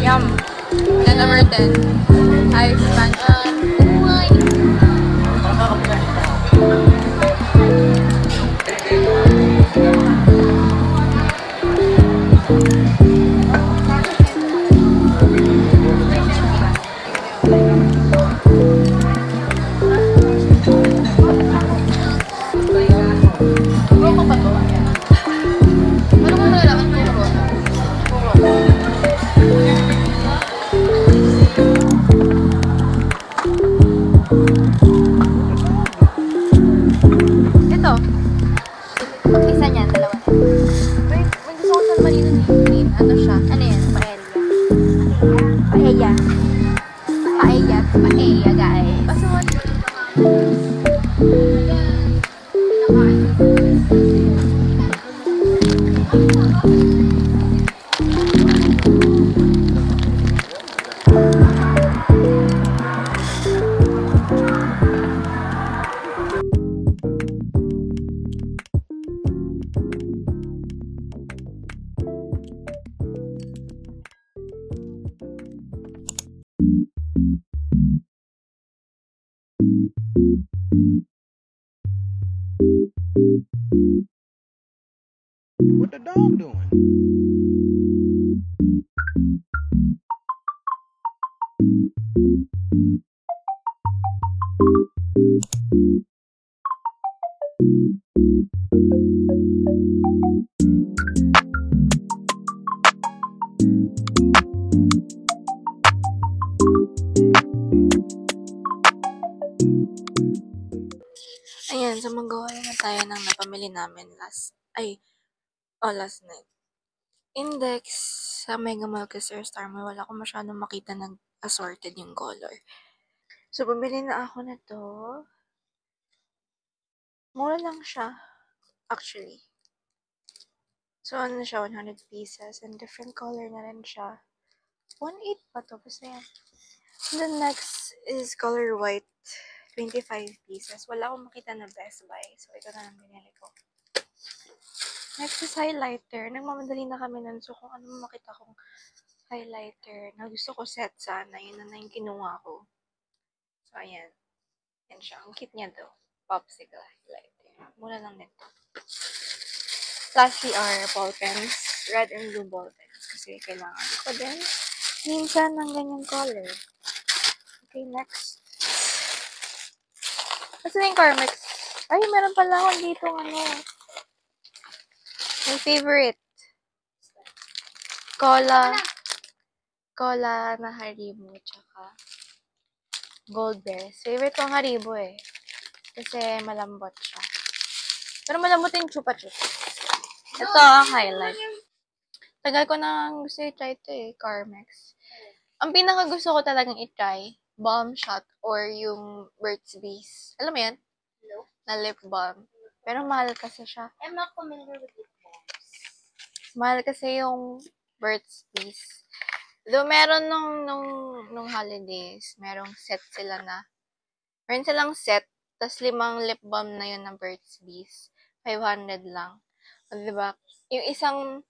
Yum. 10 over 10. High expansion. Bro, pa to? Ano mo malalaman kung bro? Ito. Isa niyan, dalawa niyan. Wait, may gusto ko sa malino ni green. Ano siya? Ano yan? Paella. Paella. Paella, guys. Kaso what? What the dog doing? Ayan, so magawa na tayo ng napamili namin last night. Index sa Mega Mall kasi Star Mall, wala ko masyadong makita ng assorted yung color. So, bumili na ako na to. Mura lang siya, actually. So, ano siya, 100 pieces. And different color na rin siya. 1.8 pa to, basta yan. And then next is color white. 25 pieces. Wala akong makita na Best Buy. So, ito na lang binili ko. Next is highlighter. Nagmamadali na kami nun. So, kung ano makita kong highlighter na gusto ko set sana, yun na yung kinuha ko. So, ayan. Yan siya. Ang cute niya daw. Popsicle highlighter. Mura lang nito. Lastly are ball pens. Red and blue ball pens. Kasi kailangan ko din minsan ng ganyang color. Okay, next. Kasi yung Carmex. Ay, meron pala ako dito my favorite. Cola na Haribo. Tsaka Gold Bears. Favorite ko ang Haribo eh. Kasi malambot siya. Pero malambot yung chupa chups. Ito ang highlight. Tagal ko nang gusto i-try ito eh. Carmex. Ang pinaka gusto ko talagang i-try, Balm Shot or yung Burt's Bees. Alam mo yan? No. Na lip balm. Pero mahal kasi siya. I'm not familiar with lip balms. Mahal kasi yung Burt's Bees. Though meron nung holidays, merong set sila na. Meron silang set, tas 5 lip balm na yun ng Burt's Bees. 500 lang. O, diba? Yung isang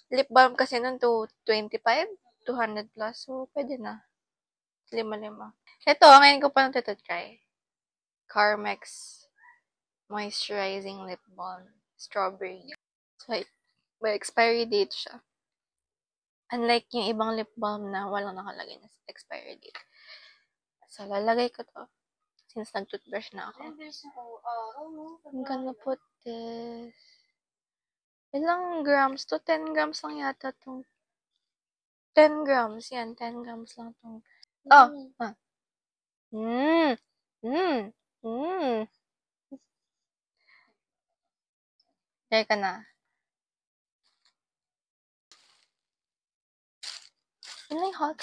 lip balm kasi nun to 25, 200 plus. So, pwede na. 5. Ito, ngayon ko pa ito try. Carmex Moisturizing Lip Balm. Strawberry. So, may expiry date siya. Unlike yung ibang lip balm na walang nakalagay na expiry date. So, lalagay ko to. Since nag-toothbrush na ako. I'm gonna put this. Ilang grams to? 10 grams lang yata tong 10 grams. Yan, 10 grams lang tong. Oh! Ah. Try ka na. Yun lang yung hot.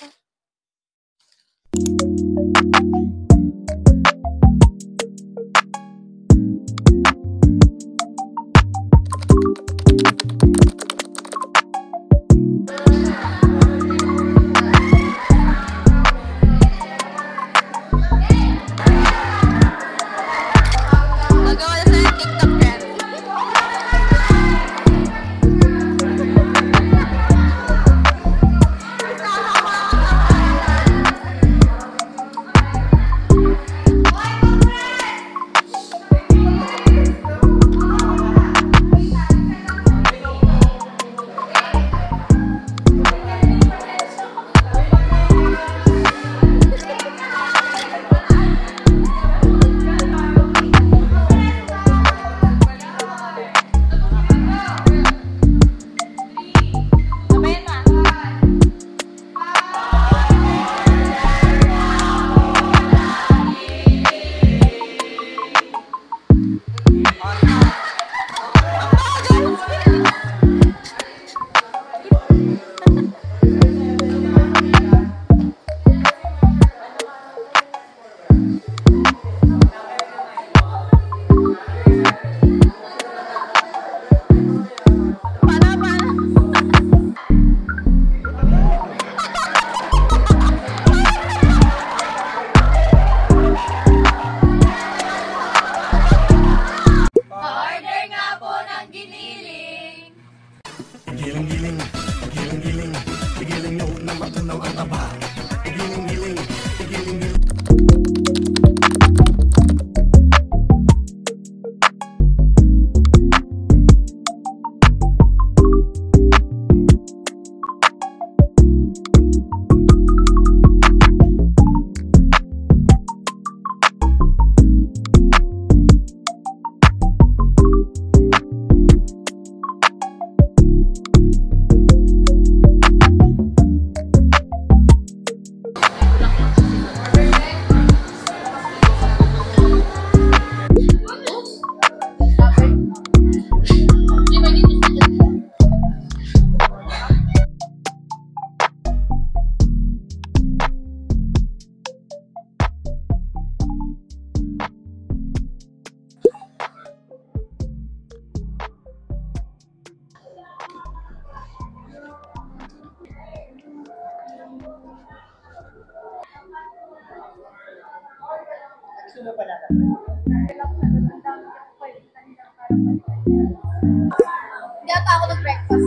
Hindi ata ako nag-breakfast.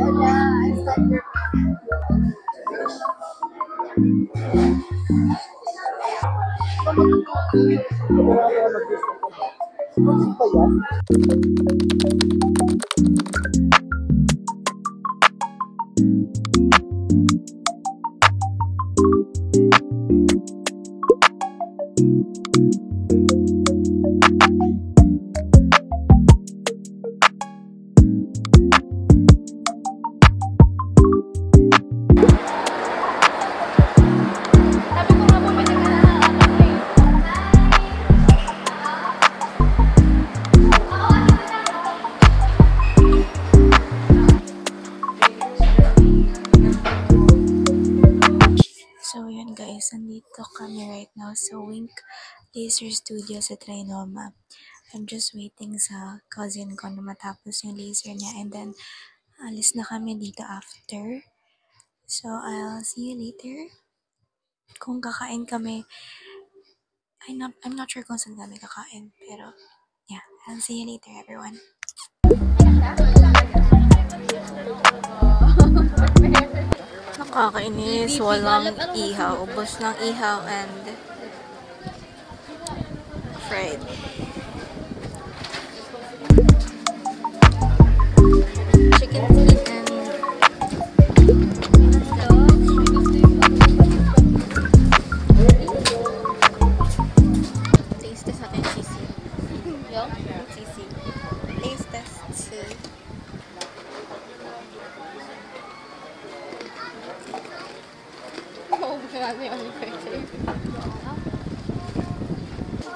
Wala. I started. So, yun guys, nandito kami right now sa Wink Laser Studio sa Trinoma. I'm just waiting sa cousin ko na matapos yung laser niya and then alis na kami dito after. So, I'll see you later. Kung kakain kami, I'm not sure kung saan kami kakain, pero yeah, I'll see you later everyone. Nakakainis, walang ihaw. Ubos ng ihaw and fried.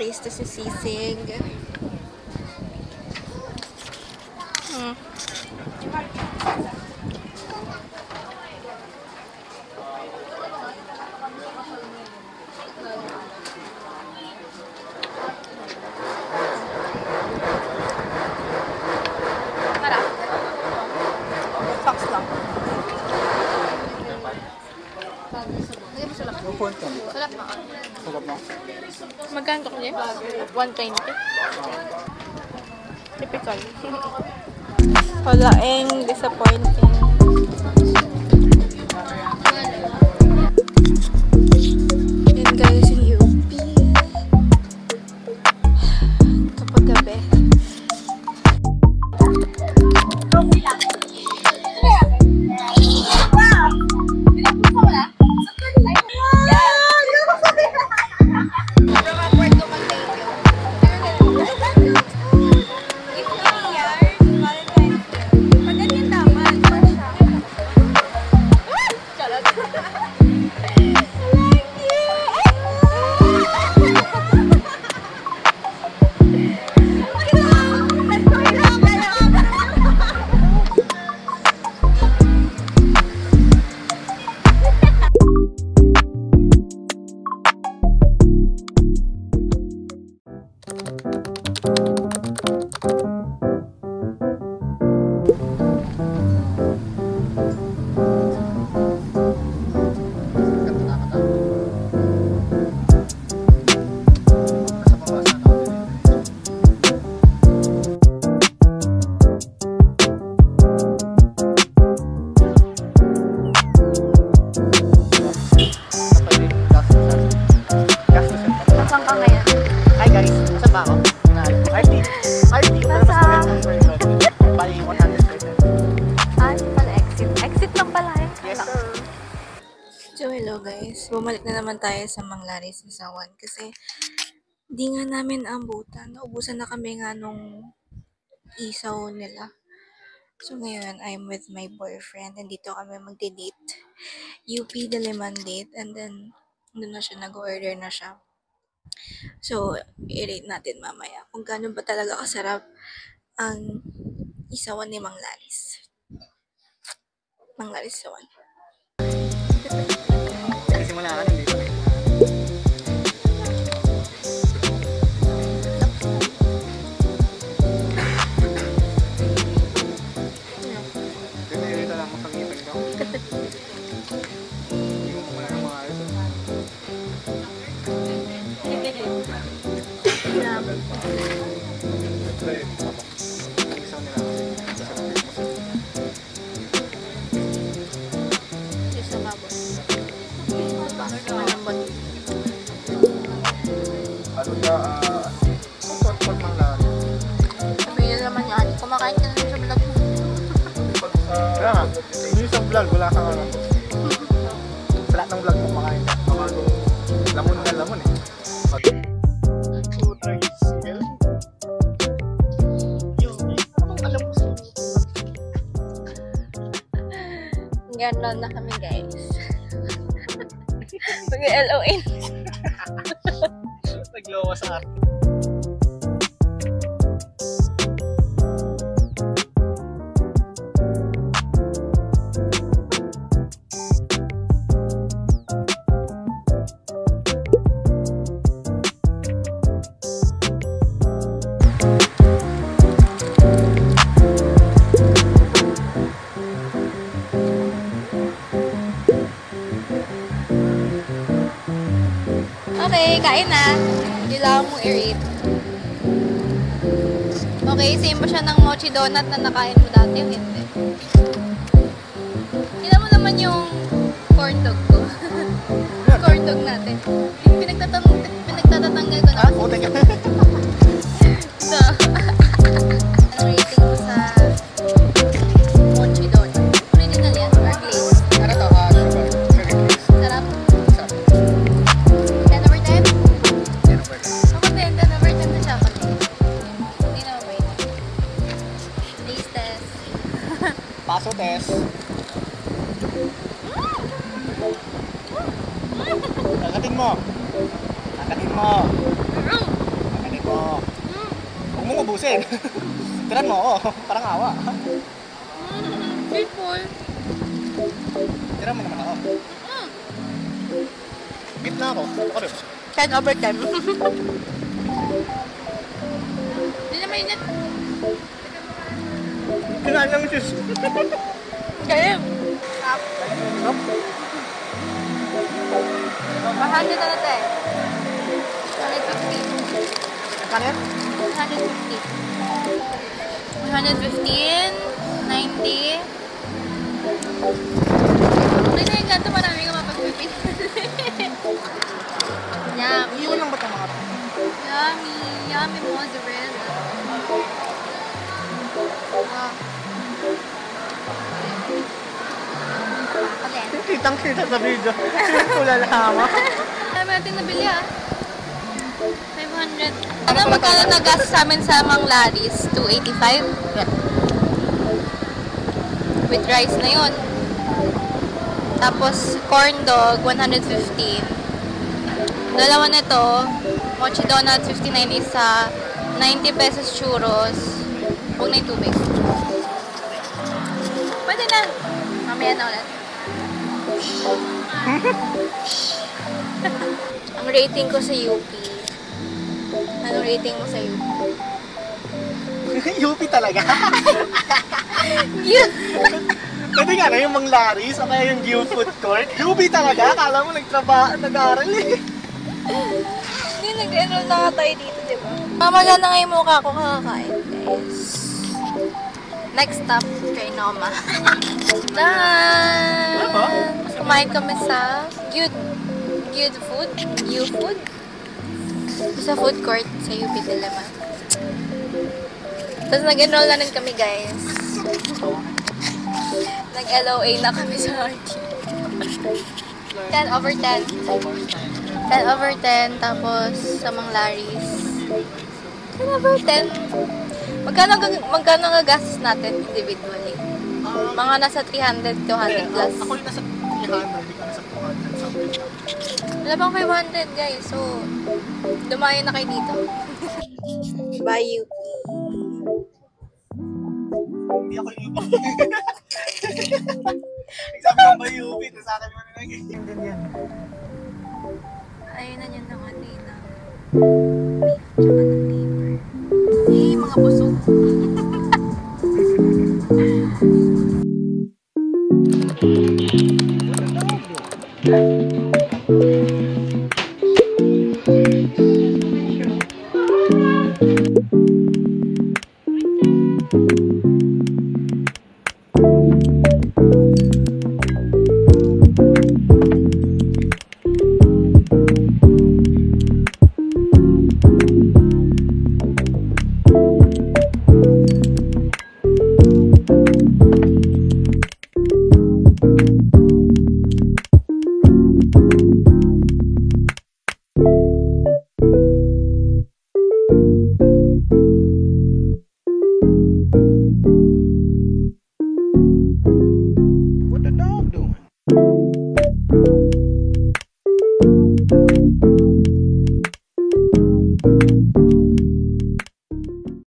Taste si sisig. Sarap. Socks lang. Lagyan mo sulap. Sulap na. Sarap na. Magkano ko niya? 120. Typical. Walaing disappointing. Yan guys, yung UP. Kapag gabi. Saan ka ngayon? Hi guys, nasa ba ako? RT. RT, pero mas magandang version. Bali 100%. Ah, hindi pala exit. Exit lang pala eh. Yes sir. So, hello guys. Bumalik na naman tayo sa Manglares Isawan kasi di nga namin ambutan. Naubusan na kami nga nung isaw nila. So, ngayon, I'm with my boyfriend and dito kami magde-date. UP Diliman date and then doon na siya, nag-order na siya. So, i-rate natin mamaya kung gaano ba talaga kasarap ang isawan ni Manglares. Manglares Isawan. Nagsimula ka na dito. Dito lang ang pag-ipin ko. Hindi mo kumala ng mga ayos. Isaw nila kasi. Isa babos. Malambot. Ano siya, pag lang. Sabi niya naman yan, kumakain ka na rin sa vlog mo. Kaya nga, hindi sa vlog, wala kang ano. Sa lahat ng vlog mo, makain ka. Lamon na lamon eh. Ganon na kami guys. Mag-LON. Naglowa sa arte. Okay, kain na. Kailangan mong i-rate. Okay, same ba siya ng mochi donut na nakain mo dati? Hindi. Tignan mo naman yung corn dog ko. Corn dog natin. Pinagtatatanggal ko na. Puta ka. So, ano rating mo sa mochi donut? Original yan or glaze? Ano to? Sarap? 10 over 10? Ako din, 10 over 10 na siya ako. Hindi na mabait. Taste test. Paso test. Kakatin mo. Kakatin mo. Kakatin mo. Huwag mong ubusin. Tiran mo ako. Parang awa. Grateful. Tiran mo naman ako. Gitna ako. Ako rin. 10 over 10. Hindi na mainit. Kinain ng cheese. Kaya. Sarap. Mahal na natin. 150. Kanin? 150. 115. 90. Okay na yung ganito. Marami ka mapag-pipin. Yummy. Iwan lang ba ito mga Yummy. Yummy mozzarella. Wow. Okay. Kitang-kita sa video. Kulalama. Dami natin nabili 500. Ano magkano nagastos sa amin sa Mang Laris? 285? With rice na yun. Tapos corn dog, 115. Dalawa nito, mochi donut, 59 isa. 90 pesos churros. Huwag na yung tubig. Pwede na. Mamaya na ulit. Ang rating ko sa UP. Anong rating mo sa UP? UP talaga. Pwede nga na yung Mang Laris o kaya yung Gio Food Court. UP talaga. Akala mo nag-aaral eh. Hindi, nag-enroll na nga tayo dito, di ba? Mamaga na nga yung mukha ko kakakain, guys. Next stop, kay Noma. Done! Ano ba? Kumain kami sa Gyud Food? Gyud Food? Sa food court sa UP Diliman. Tapos nag-enroll na rin kami, guys. Nag-LOA na kami sa RT. 10 over 10. 10 over 10, tapos sa Mang Laris. 10 over 10. Magkano nga gastos natin individually? Mga nasa 300 to 100 plus. Ako yung nasa 300, hindi ka nasa 200 something. Wala pang 500, guys. So, dumayo na kayo dito. Bye, UP. Hindi ako yung UP. Exam lang ba yung UP? Sa akin mo nilagay. Hindi yan. Ayun na yun ng kanina. Tsaka ng paper. Eh, mga busog.